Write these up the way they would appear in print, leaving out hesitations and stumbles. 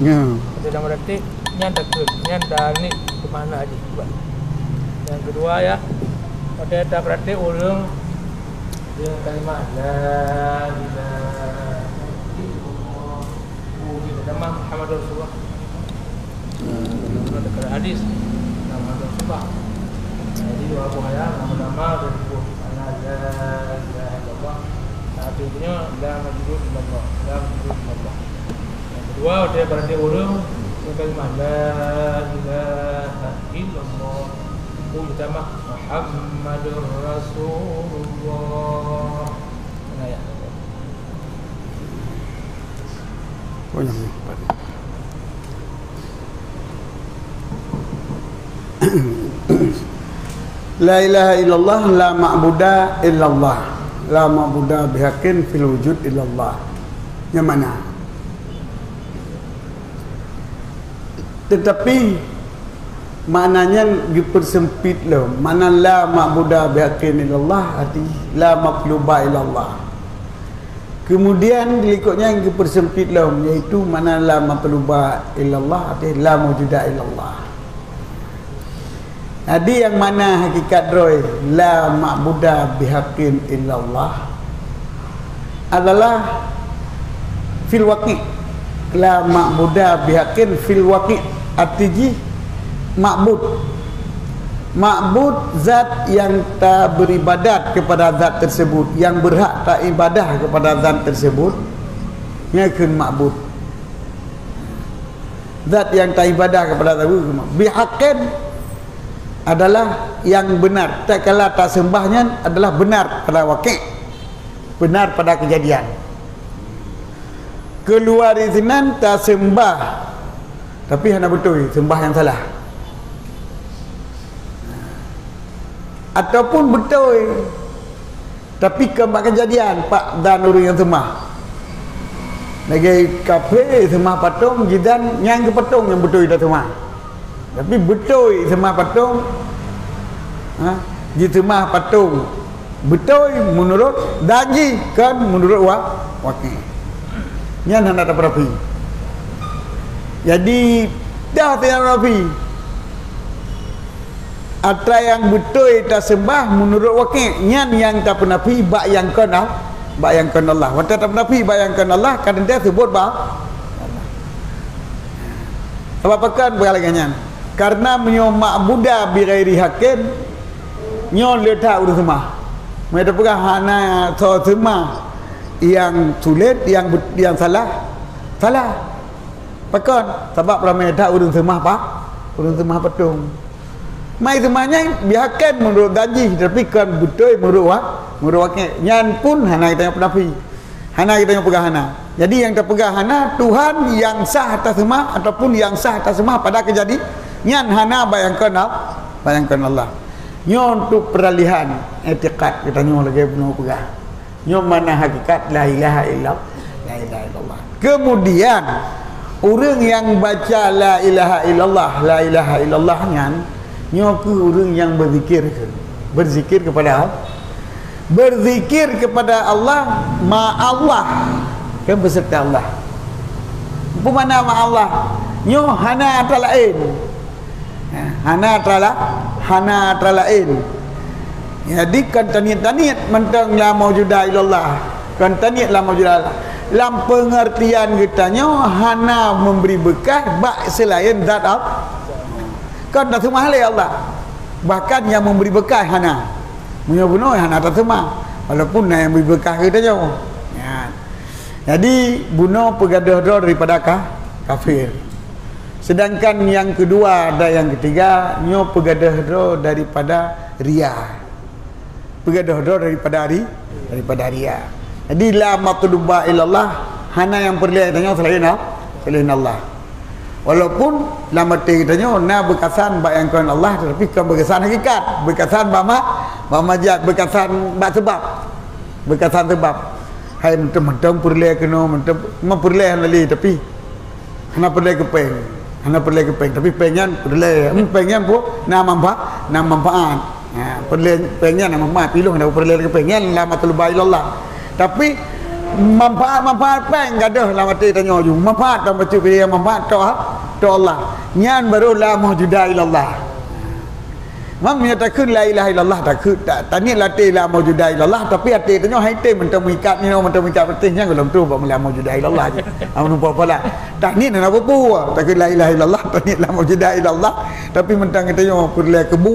Ya. Dalam berarti nyan takut, nyan dah ni ke mana aja. Yang kedua ya, pada tak berarti ulung dengan kalimat la ilaha illallah. Kita nama Muhammad Rasulullah. Ada hadis nama Rasulullah. Jadi dua buaya nama-nama dari la ilaha illallah. Artinya la majrur illallah, la majrur illallah. Yang kedua dia berarti ulung dengan kalimat la ilaha illallah. Utama Muhammadur Rasulullah. Mana ya? Oh yang ni. La ilaha illallah la ma'buda illallah. La ma'buda bihaqqin fil wujud illallah. Yang mana? Tetapi maknanya dipersempit lah. Mana la ma'buda bihaqqin illallah arti la maqluba illallah. Kemudian berikutnya yang dipersempit lah, iaitu mana la maqluba illallah arti la mawjuda illallah. Jadi yang mana hakikat roy la ma'buda bihaqqin illallah adalah fil waqi'. La ma'buda bihaqqin fil waqi' artinya ma'bud zat yang tak beribadat kepada zat tersebut, yang berhak tak ibadah kepada zat tersebut, yakun ma'bud. Zat yang tak ibadah kepada zat tersebut bihaqqin adalah yang benar, tak kala tak sembahnya adalah benar pada waqi', benar pada kejadian. Keluar dari sini tak sembah tapi hanya betul sembah yang salah, ataupun betul tapi kembang kejadian pak dan orang yang semah lagi kafe semah patung jidan yang ke patung yang betul dah semah, tapi betul semah patung di semah patung betul menurut danji kan menurut wakil yang hendak dapat rapi. Jadi dah tidak rapi. Atra yang betul tak sembah menurut wakil nyan yang tak pernah pi bak yang kenal Allah. Wata tak pernah pi bak yang kenal Allah kan dia sebut bak apa pakan beralagannya karena menyo ma'buda bi ghairi haqqin nyo letak urus semah mereka pegang hana so semah yang sulit yang salah pakan sebab ramai dak urus semah pak urus semah patung mai semuanya biarkan menurut gaji tapi kan betul menurut wakil nyan pun hana kita yang penapi hana kita yang pegang hana. Jadi yang terpegang hana Tuhan yang sah atas semua ataupun yang sah atas semua pada kejadian nyan hana bayangkan Allah nyo untuk peralihan etiqad kita nyo lagi penuh pegang nyo mana hakikat la ilaha illallah. Kemudian orang yang baca la ilaha illallah nyan nyo ke orang yang berzikir kepada Allah ma Allah kan beserta Allah. Apa mana ma Allah? Nyo hana talain. Hana talain. Jadi kan taniat mentang la maujuda illallah. Kan taniat la maujuda. Dalam pengertian kita nyo hana memberi bekah bak selain zat Allah. Kan tak semua hal Allah. Bahkan yang memberi bekah hana. Bunuh hana tak semua. Walaupun yang memberi bekah kita nyo. Ya. Jadi bunuh pegaduh daripada kafir. Sedangkan yang kedua dan yang ketiga nyo pegaduh daripada ria. Pegaduh daripada ria. Jadi la matluba illallah hana yang perlihatnya selain Allah. Walaupun lama kita na berkesan bayangkan Allah tetapi bukan berkesan hakikat, berkesan majaz, berkesan sebab. Hai mentang-mentang perleh kena perleh lali tapi hana perleh kepeng tapi pengen pun na manfaat. Perleh pengen na manfaat piluh na perleh kepeng lama terlubai Allah. Tapi manfaat peng gadah lah mati tanya ju manfaat tak baca dia manfaat to Allah nyan baru la maujuda ilallah mam menyatakan la ilaha illallah tak ni latih la maujuda ilallah tapi hati tanya hai tem mentang mengikat ni mentang mengikat betihnya belum tu buat la maujuda ilallah je amun apa tak ni nak apa tak la ilaha illallah tak ni la maujuda ilallah tapi mentang tanya perlu kebu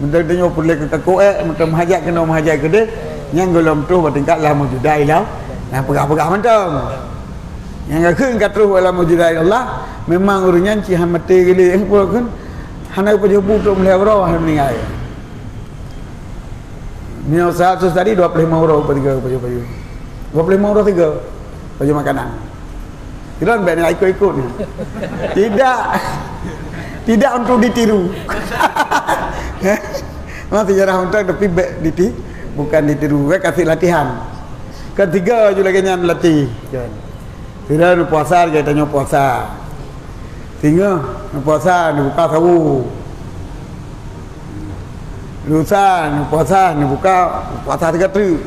mentang tanya perlu ke koek mentang menghajat kena menghajat ke dia yang belum tu buat tingkat la maujuda ilallah nah pegah-pegah mentang yang akhir kat terus wala maujuda ilallah memang urunyan cihan mati gili pun hana pejubu tu melihat orang meninggal. Ni usaha tu tadi 25 orang per 3 baju. 25 orang 3 baju makanan. Tidak nak ikut-ikut ni. Tidak untuk ditiru. Memang sejarah untuk tapi ditiru bukan ditiru, kasih latihan. Ketiga je lagi nyan latih. Tidak puasa dia tanya puasa. Tinggal puasa ni buka tahu. Lusa ni puasa ni buka puasa 3 tu.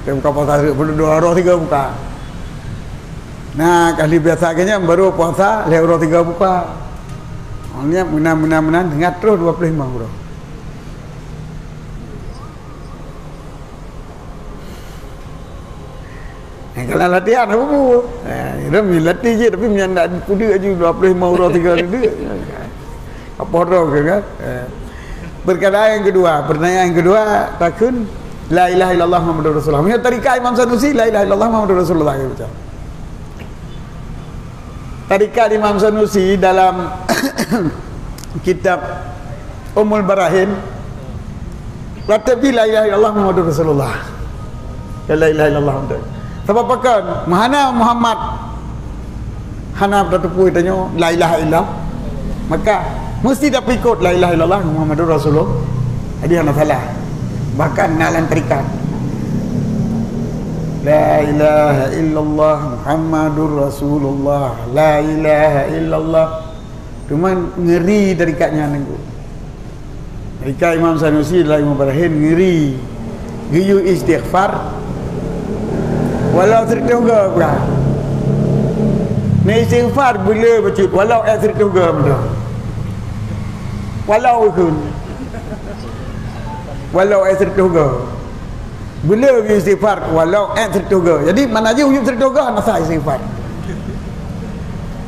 Dia buka puasa 2 orang 3 buka. Nah, kali biasa kayaknya baru puasa 2 orang 3 buka. Orangnya menang dengar terus 25 orang. Kalau latihan apa pun dia latih je tapi menyandak kuda je 25 orang 3 dia apa orang ke kan perkara yang kedua pertanyaan yang kedua takun la ilaha illallah Muhammadur Rasulullah punya tarikat Imam Sanusi la ilaha illallah Muhammadur Rasulullah baca tarikat Imam Sanusi dalam kitab Ummul Barahin ratib la ilaha illallah Muhammadur Rasulullah la ilaha illallah sebab pakan mahana Muhammad hana bertepui tanya la ilaha illallah maka mesti dapat ikut la ilaha illallah Muhammadur Rasulullah jadi hana salah bahkan nalan terikat la ilaha illallah Muhammadur Rasulullah la ilaha illallah cuman ngeri terikatnya nengku terikat Imam Sanusi dalam Imam Barahin ngeri giyu istighfar walau tertuga pula ni istighfar bila baca walau tertuga pula walau ikun walau tertuga bila istighfar walau tertuga jadi mana je hujung tertuga nasa istighfar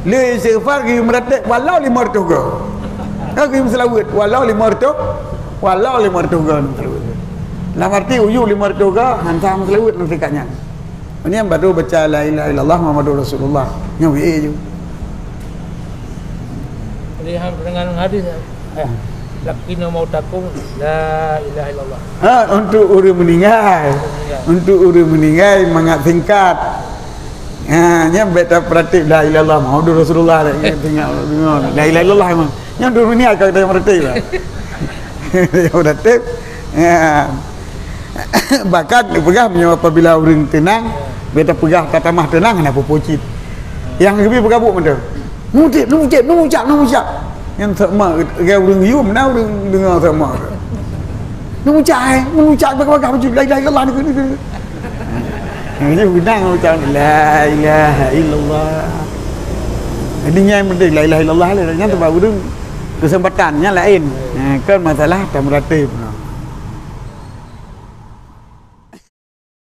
le istighfar gi meratik walau 5 tertuga gi selawat walau 5 tertuga dalam arti hujung 5 tertuga hantam selawat nanti katnya ini yang baru baca la ilaha illallah Muhammadur Rasulullah yang WA je. Jadi dengan hadis lakina mautakum la ilaha illallah. Untuk orang meninggal. Untuk orang meninggal mangat singkat. Yang beta pratik la ilaha illallah Muhammadur Rasulullah tengok la ilaha illallah memang. Yang dunia kau tengok pratik lah. Yang pratik. Bahkan pegah apabila orang tenang beta pegah kata mah tenang nak pupocit yang lebih bergabung benda muncit yang sama gaya orang you mana orang dengar sama muncak bagah baju la ilaha illallah ni gudang ucap la ilaha illallah ini yang penting la ilaha illallah lah yang tu baru kesempatan yang lain kan masalah tak meratib